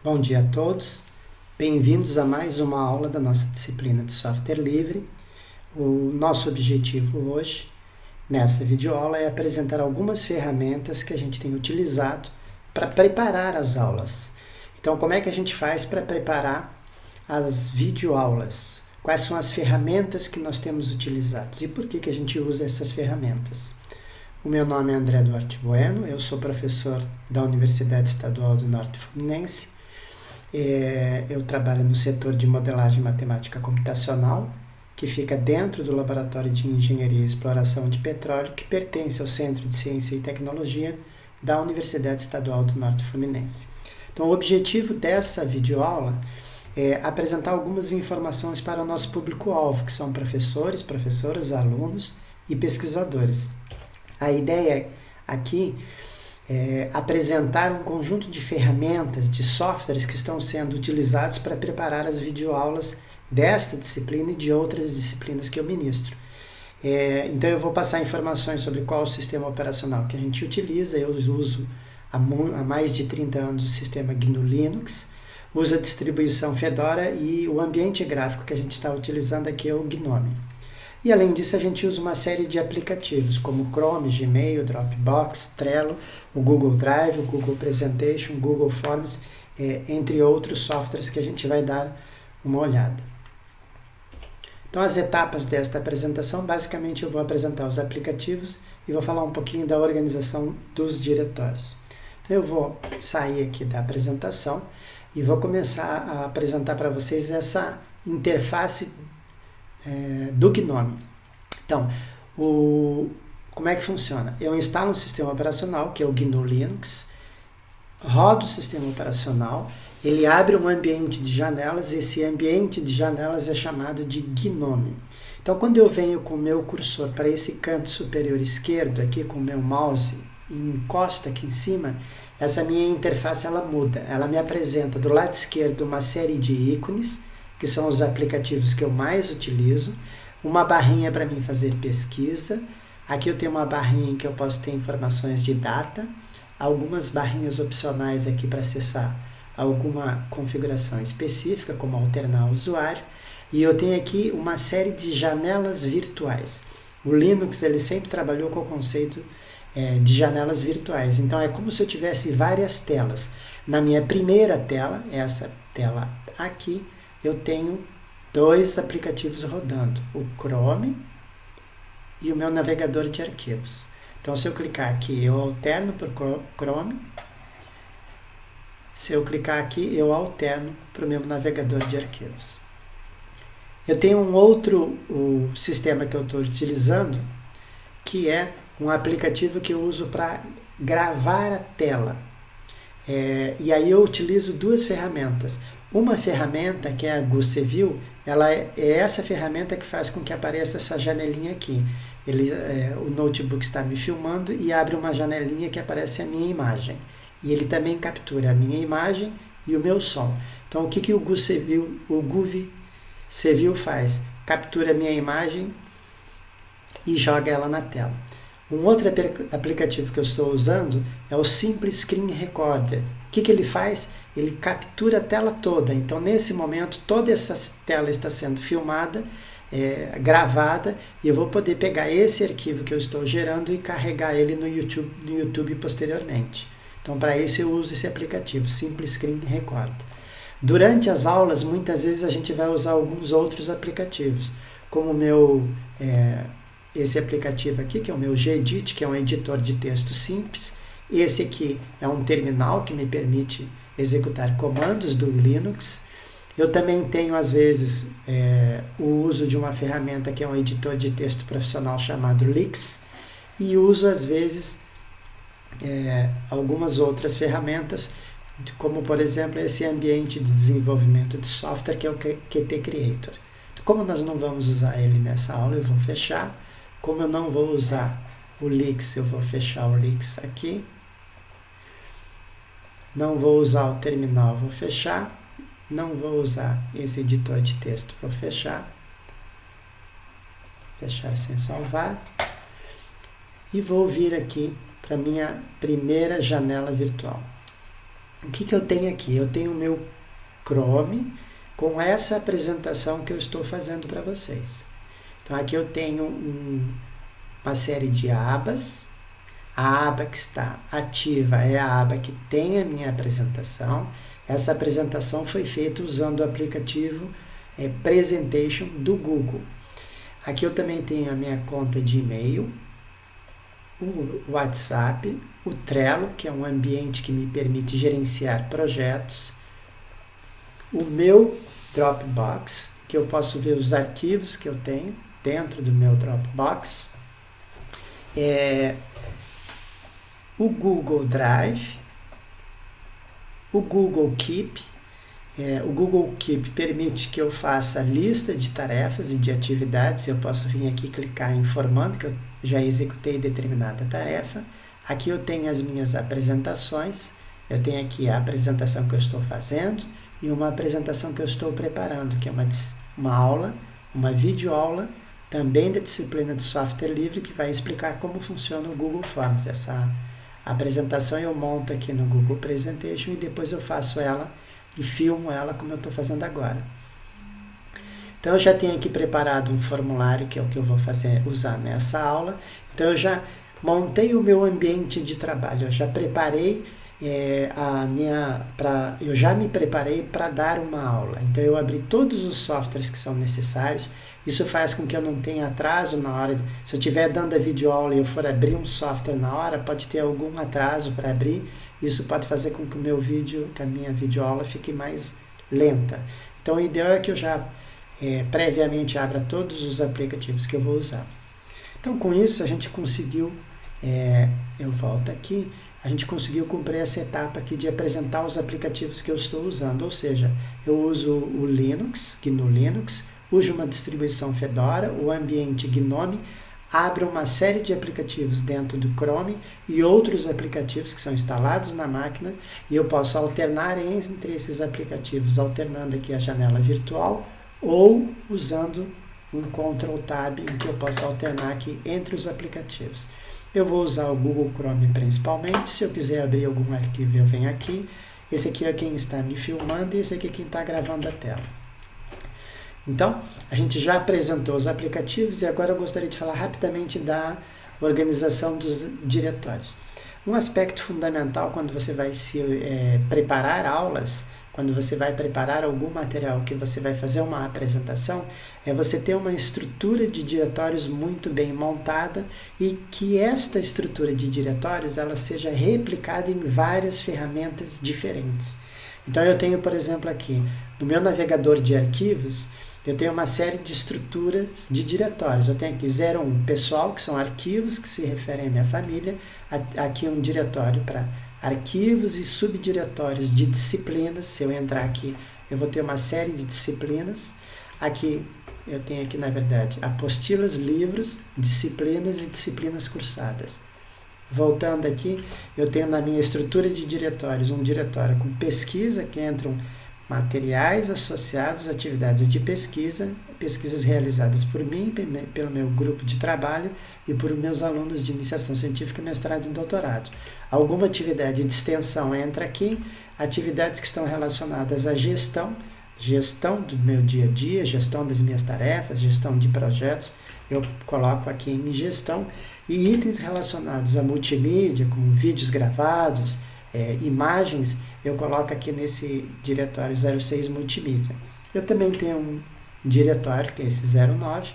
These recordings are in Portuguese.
Bom dia a todos, bem-vindos a mais uma aula da nossa disciplina de software livre. O nosso objetivo hoje, nessa videoaula, é apresentar algumas ferramentas que a gente tem utilizado para preparar as aulas. Então, como é que a gente faz para preparar as videoaulas? Quais são as ferramentas que nós temos utilizado e por que a gente usa essas ferramentas? O meu nome é André Duarte Bueno, eu sou professor da Universidade Estadual do Norte Fluminense. Eu trabalho no setor de modelagem matemática computacional, que fica dentro do Laboratório de Engenharia e Exploração de Petróleo, que pertence ao Centro de Ciência e Tecnologia da Universidade Estadual do Norte Fluminense. Então, o objetivo dessa videoaula é apresentar algumas informações para o nosso público-alvo, que são professores, professoras, alunos e pesquisadores. A ideia aqui é apresentar um conjunto de ferramentas, de softwares que estão sendo utilizados para preparar as videoaulas desta disciplina e de outras disciplinas que eu ministro. Então eu vou passar informações sobre qual o sistema operacional que a gente utiliza. Eu uso há mais de 30 anos o sistema GNU Linux, uso a distribuição Fedora e o ambiente gráfico que a gente está utilizando aqui é o GNOME. E além disso, a gente usa uma série de aplicativos como Chrome, Gmail, Dropbox, Trello, o Google Drive, o Google Presentation, o Google Forms, entre outros softwares que a gente vai dar uma olhada. Então, as etapas desta apresentação, basicamente eu vou apresentar os aplicativos e vou falar um pouquinho da organização dos diretórios. Então, eu vou sair aqui da apresentação e vou começar a apresentar para vocês essa interface do GNOME. Então, como é que funciona? Eu instalo um sistema operacional, que é o GNU Linux, rodo o sistema operacional, ele abre um ambiente de janelas, e esse ambiente de janelas é chamado de GNOME. Então, quando eu venho com o meu cursor para esse canto superior esquerdo, aqui com o meu mouse, e encosto aqui em cima, essa minha interface ela muda. Ela me apresenta do lado esquerdo uma série de ícones, que são os aplicativos que eu mais utilizo, uma barrinha para mim fazer pesquisa, aqui eu tenho uma barrinha em que eu posso ter informações de data, algumas barrinhas opcionais aqui para acessar alguma configuração específica, como alternar o usuário, e eu tenho aqui uma série de janelas virtuais. O Linux ele sempre trabalhou com o conceito de janelas virtuais, então é como se eu tivesse várias telas. Na minha primeira tela, essa tela aqui, eu tenho dois aplicativos rodando, o Chrome e o meu navegador de arquivos. Então, se eu clicar aqui, eu alterno para o Chrome. Se eu clicar aqui, eu alterno para o meu navegador de arquivos. Eu tenho um outro sistema que eu estou utilizando, que é um aplicativo que eu uso para gravar a tela. E aí eu utilizo duas ferramentas. Uma ferramenta, que é a GuCView, ela é essa ferramenta que faz com que apareça essa janelinha aqui. O notebook está me filmando e abre uma janelinha que aparece a minha imagem. E ele também captura a minha imagem e o meu som. Então, o que o GuCView faz? Captura a minha imagem e joga ela na tela. Um outro aplicativo que eu estou usando é o Simple Screen Recorder. O que ele faz? Ele captura a tela toda. Então, nesse momento, toda essa tela está sendo filmada, gravada, e eu vou poder pegar esse arquivo que eu estou gerando e carregar ele no YouTube posteriormente. Então, para isso eu uso esse aplicativo, Simple Screen Recorder. Durante as aulas, muitas vezes a gente vai usar alguns outros aplicativos, como esse aplicativo aqui, que é o meu Gedit, que é um editor de texto simples. Esse aqui é um terminal que me permite executar comandos do Linux. Eu também tenho, às vezes, o uso de uma ferramenta que é um editor de texto profissional chamado Lix, e uso, às vezes, algumas outras ferramentas, como, por exemplo, esse ambiente de desenvolvimento de software, que é o Qt Creator. Como nós não vamos usar ele nessa aula, eu vou fechar. Como eu não vou usar o Lix, eu vou fechar o Lix aqui. Não vou usar o terminal, vou fechar. Não vou usar esse editor de texto, vou fechar. Fechar sem salvar. E vou vir aqui para a minha primeira janela virtual. o que eu tenho aqui? Eu tenho o meu Chrome com essa apresentação que eu estou fazendo para vocês. Então aqui eu tenho uma série de abas. A aba que está ativa é a aba que tem a minha apresentação. Essa apresentação foi feita usando o aplicativo Presentation do Google. Aqui eu também tenho a minha conta de e-mail, o WhatsApp, o Trello, que é um ambiente que me permite gerenciar projetos, o meu Dropbox, que eu posso ver os arquivos que eu tenho dentro do meu Dropbox, o Google Drive, o Google Keep. O Google Keep permite que eu faça lista de tarefas e de atividades. Eu posso vir aqui clicar informando que eu já executei determinada tarefa. Aqui eu tenho as minhas apresentações. Eu tenho aqui a apresentação que eu estou fazendo e uma apresentação que eu estou preparando, que é uma aula, uma videoaula, também da disciplina de software livre, que vai explicar como funciona o Google Forms. Essa apresentação eu monto aqui no Google Presentation e depois eu faço ela e filmo ela como eu estou fazendo agora. Então eu já tenho aqui preparado um formulário, que é o que eu vou usar nessa aula. Então eu já montei o meu ambiente de trabalho, eu já preparei eu já me preparei para dar uma aula. Então eu abri todos os softwares que são necessários. Isso faz com que eu não tenha atraso na hora. Se eu estiver dando a videoaula e eu for abrir um software na hora, pode ter algum atraso para abrir. Isso pode fazer com que que a minha videoaula fique mais lenta. Então o ideal é que eu já previamente abra todos os aplicativos que eu vou usar. Então com isso a gente conseguiu, eu volto aqui, a gente conseguiu cumprir essa etapa aqui de apresentar os aplicativos que eu estou usando. Ou seja, eu uso o Linux, GNU Linux, uso uma distribuição Fedora, o ambiente GNOME, abro uma série de aplicativos dentro do Chrome e outros aplicativos que são instalados na máquina, e eu posso alternar entre esses aplicativos, alternando aqui a janela virtual ou usando um Ctrl Tab, em que eu posso alternar aqui entre os aplicativos. Eu vou usar o Google Chrome principalmente. Se eu quiser abrir algum arquivo, eu venho aqui. Esse aqui é quem está me filmando e esse aqui é quem está gravando a tela. Então, a gente já apresentou os aplicativos e agora eu gostaria de falar rapidamente da organização dos diretórios. Um aspecto fundamental quando você vai preparar aulas, quando você vai preparar algum material que você vai fazer uma apresentação, é você ter uma estrutura de diretórios muito bem montada e que esta estrutura de diretórios ela seja replicada em várias ferramentas diferentes. Então eu tenho, por exemplo, aqui no meu navegador de arquivos, eu tenho uma série de estruturas de diretórios. Eu tenho aqui 01 pessoal, que são arquivos que se referem à minha família. Aqui um diretório para arquivos e subdiretórios de disciplinas. Se eu entrar aqui, eu vou ter uma série de disciplinas. Aqui eu tenho aqui, na verdade, apostilas, livros, disciplinas e disciplinas cursadas. Voltando aqui, eu tenho na minha estrutura de diretórios um diretório com pesquisa, que entram materiais associados a atividades de pesquisa, pesquisas realizadas por mim, pelo meu grupo de trabalho e por meus alunos de iniciação científica, mestrado e doutorado. Alguma atividade de extensão entra aqui, atividades que estão relacionadas à gestão do meu dia a dia, gestão das minhas tarefas, gestão de projetos, eu coloco aqui em gestão, e itens relacionados a multimídia, como vídeos gravados, imagens, eu coloco aqui nesse diretório 06 multimídia. Eu também tenho um diretório, que é esse 09,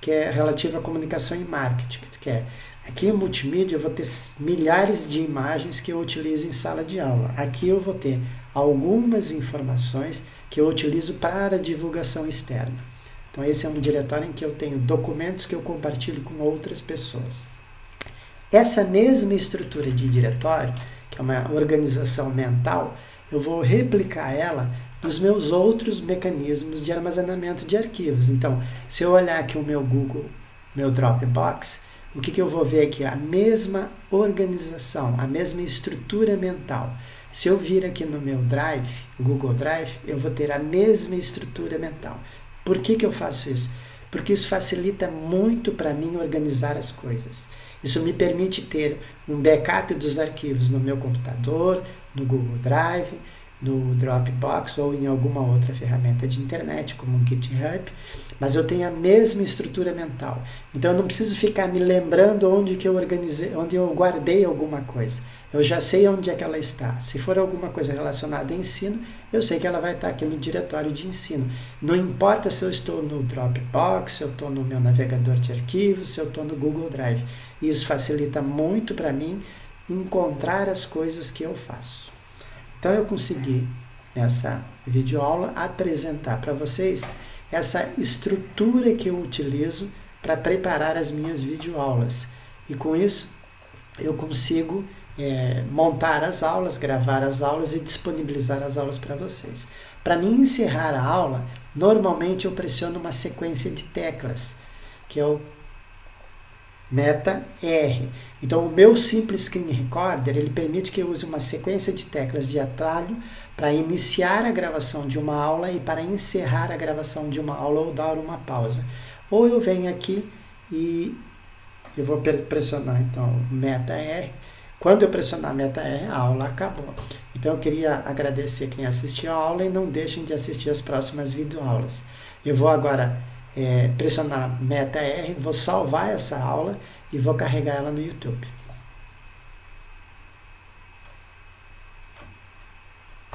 que é relativo à comunicação e marketing, que é aqui em multimídia eu vou ter milhares de imagens que eu utilizo em sala de aula. Aqui eu vou ter algumas informações que eu utilizo para a divulgação externa. Então esse é um diretório em que eu tenho documentos que eu compartilho com outras pessoas. Essa mesma estrutura de diretório, que é uma organização mental, eu vou replicar ela nos meus outros mecanismos de armazenamento de arquivos. Então, se eu olhar aqui o meu Google, meu Dropbox, o que eu vou ver aqui? A mesma organização, a mesma estrutura mental. Se eu vir aqui no meu Drive, Google Drive, eu vou ter a mesma estrutura mental. Por que eu faço isso? Porque isso facilita muito para mim organizar as coisas. Isso me permite ter um backup dos arquivos no meu computador, no Google Drive, no Dropbox ou em alguma outra ferramenta de internet, como o GitHub, mas eu tenho a mesma estrutura mental. Então eu não preciso ficar me lembrando onde que eu organizei, onde eu guardei alguma coisa. Eu já sei onde é que ela está. Se for alguma coisa relacionada a ensino, eu sei que ela vai estar aqui no diretório de ensino. Não importa se eu estou no Dropbox, se eu estou no meu navegador de arquivos, se eu estou no Google Drive. Isso facilita muito para mim encontrar as coisas que eu faço. Então eu consegui, nessa videoaula, apresentar para vocês essa estrutura que eu utilizo para preparar as minhas videoaulas. E com isso eu consigo montar as aulas, gravar as aulas e disponibilizar as aulas para vocês. Para mim encerrar a aula, normalmente eu pressiono uma sequência de teclas, que é o Meta R. Então, o meu Simples Screen Recorder, ele permite que eu use uma sequência de teclas de atalho para iniciar a gravação de uma aula e para encerrar a gravação de uma aula ou dar uma pausa. Ou eu venho aqui e eu vou pressionar, então, Meta R. Quando eu pressionar Meta R, a aula acabou. Então, eu queria agradecer quem assistiu a aula e não deixem de assistir as próximas videoaulas. Eu vou agora pressionar Meta R, vou salvar essa aula e vou carregar ela no YouTube.